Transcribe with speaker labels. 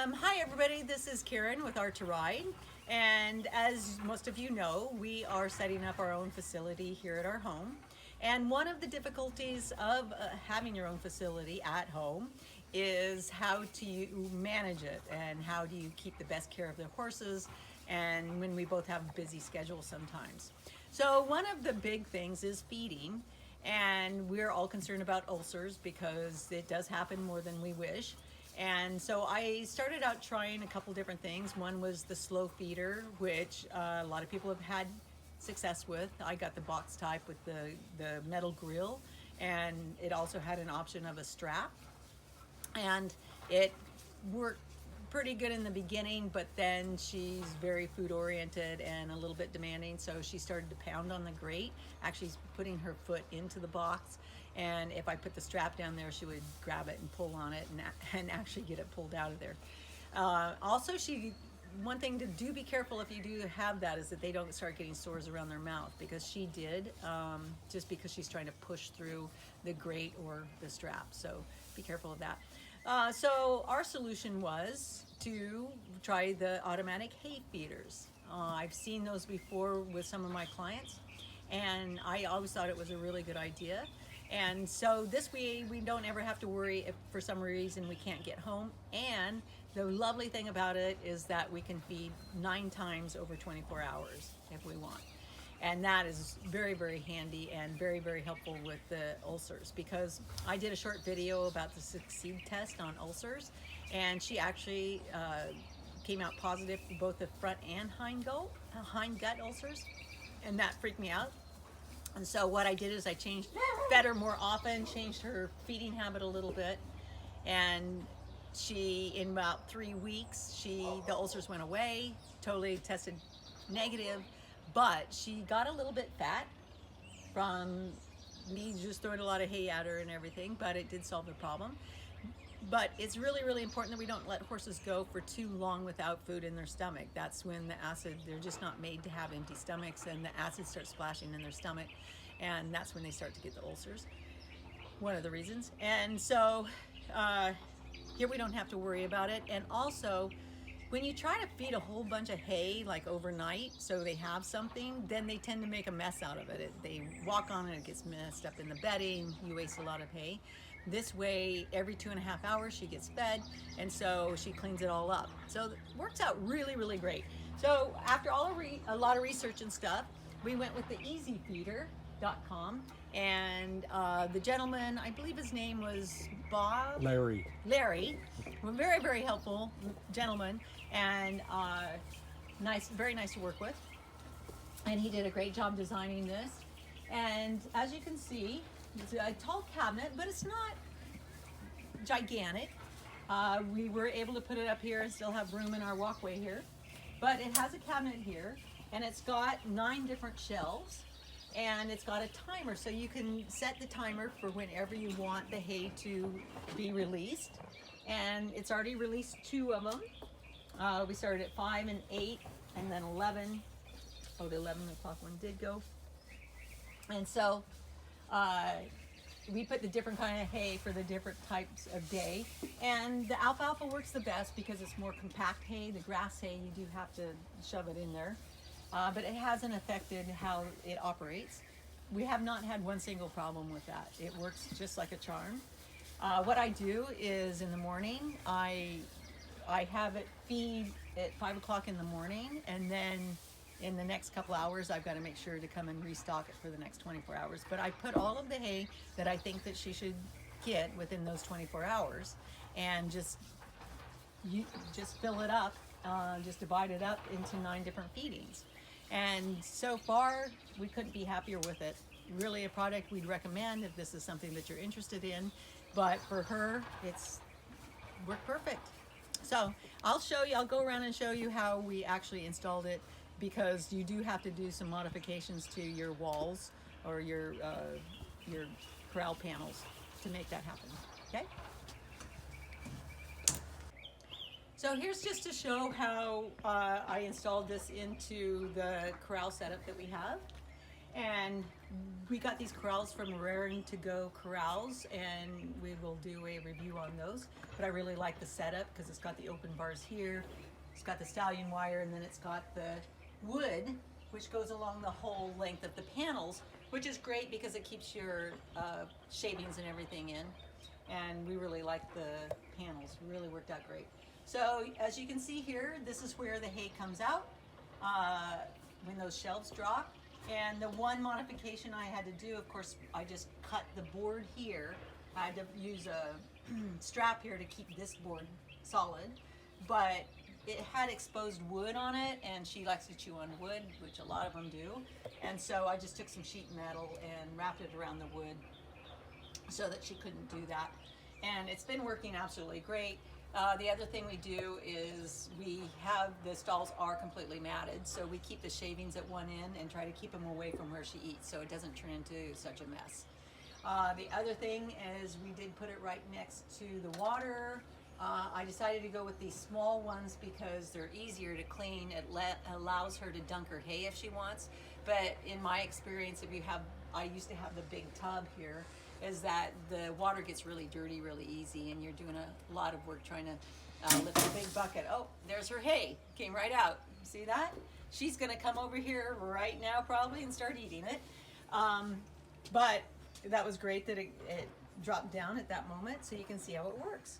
Speaker 1: Hi everybody, this is Karen with Art to Ride, and as most of you know, we are setting up our own facility here at our home. And one of the difficulties of having your own facility at home is how to manage it and how do you keep the best care of the horses, and when we both have busy schedules sometimes. So one of the big things is feeding, and we're all concerned about ulcers because it does happen more than we wish. And so I started out trying a couple different things. One was the slow feeder, which a lot of people have had success with. I got the box type with the metal grill, and it also had an option of a strap. And it worked pretty good in the beginning, but then she's very food oriented and a little bit demanding, so she started to pound on the grate, actually putting her foot into the box, and if I put the strap down there, she would grab it and pull on it and actually get it pulled out of there. Also, one thing to do be careful if you do have that is that they don't start getting sores around their mouth, because she did, just because she's trying to push through the grate or the strap, so be careful of that. So our solution was to try the automatic hay feeders. I've seen those before with some of my clients, and I always thought it was a really good idea. And so this way we don't ever have to worry if for some reason we can't get home. And the lovely thing about it is that we can feed 9 times over 24 hours if we want. And that is very, very handy and very, very helpful with the ulcers, because I did a short video about the Succeed test on ulcers, and she actually came out positive for both the front and hind gut ulcers, and that freaked me out. And so what I did is I fed her more often, changed her feeding habit a little bit, and in about 3 weeks, the ulcers went away, totally tested negative. But she got a little bit fat from me just throwing a lot of hay at her and everything, but it did solve the problem. But it's really, really important that we don't let horses go for too long without food in their stomach. That's when the acid, they're just not made to have empty stomachs, and the acid starts splashing in their stomach, and that's when they start to get the ulcers, one of the reasons. And so here we don't have to worry about it. And also, when you try to feed a whole bunch of hay like overnight so they have something, then they tend to make a mess out of it. They walk on it, it gets messed up in the bedding, you waste a lot of hay. This way, every 2.5 hours she gets fed, and so she cleans it all up. So it works out really, really great. So after a lot of research and stuff, we went with the EEZFEEDER.com, and the gentleman, I believe his name was Bob?
Speaker 2: Larry,
Speaker 1: a very, very helpful gentleman, and very nice to work with. And he did a great job designing this. And as you can see, it's a tall cabinet, but it's not gigantic. We were able to put it up here and still have room in our walkway here. But it has a cabinet here, and it's got 9 different shelves, and it's got a timer, so you can set the timer for whenever you want the hay to be released. And it's already released 2 of them. We started at 5 and 8, and then 11. Oh, the 11 o'clock one did go. And so we put the different kind of hay for the different types of day. And the alfalfa works the best because it's more compact hay. The grass hay, you do have to shove it in there. But it hasn't affected how it operates. We have not had one single problem with that. It works just like a charm. What I do is in the morning, I have it feed at 5 o'clock in the morning, and then in the next couple hours, I've got to make sure to come and restock it for the next 24 hours. But I put all of the hay that I think that she should get within those 24 hours, and just fill it up, just divide it up into 9 different feedings. And so far, we couldn't be happier with it. Really a product we'd recommend if this is something that you're interested in. But for her, it's worked perfect. So I'll go around and show you how we actually installed it, because you do have to do some modifications to your walls or your corral panels to make that happen, okay? So here's just to show how I installed this into the corral setup that we have. And we got these corrals from Raring to Go Corrals, and we will do a review on those. But I really like the setup because it's got the open bars here, it's got the stallion wire, and then it's got the wood, which goes along the whole length of the panels, which is great because it keeps your shavings and everything in. And we really like the panels, really worked out great. So as you can see here, this is where the hay comes out when those shelves drop. And the one modification I had to do, of course, I just cut the board here. I had to use a strap here to keep this board solid, but it had exposed wood on it, and she likes to chew on wood, which a lot of them do. And so I just took some sheet metal and wrapped it around the wood so that she couldn't do that. And it's been working absolutely great. The other thing we do is we have the stalls are completely matted, so we keep the shavings at one end and try to keep them away from where she eats so it doesn't turn into such a mess. The other thing is we did put it right next to the water. I decided to go with these small ones because they're easier to clean. It allows her to dunk her hay if she wants. But in my experience, I used to have the big tub here, is that the water gets really dirty really easy, and you're doing a lot of work trying to lift a big bucket. Oh, there's her hay, came right out. See that? She's gonna come over here right now probably and start eating it. But that was great that it dropped down at that moment, so you can see how it works.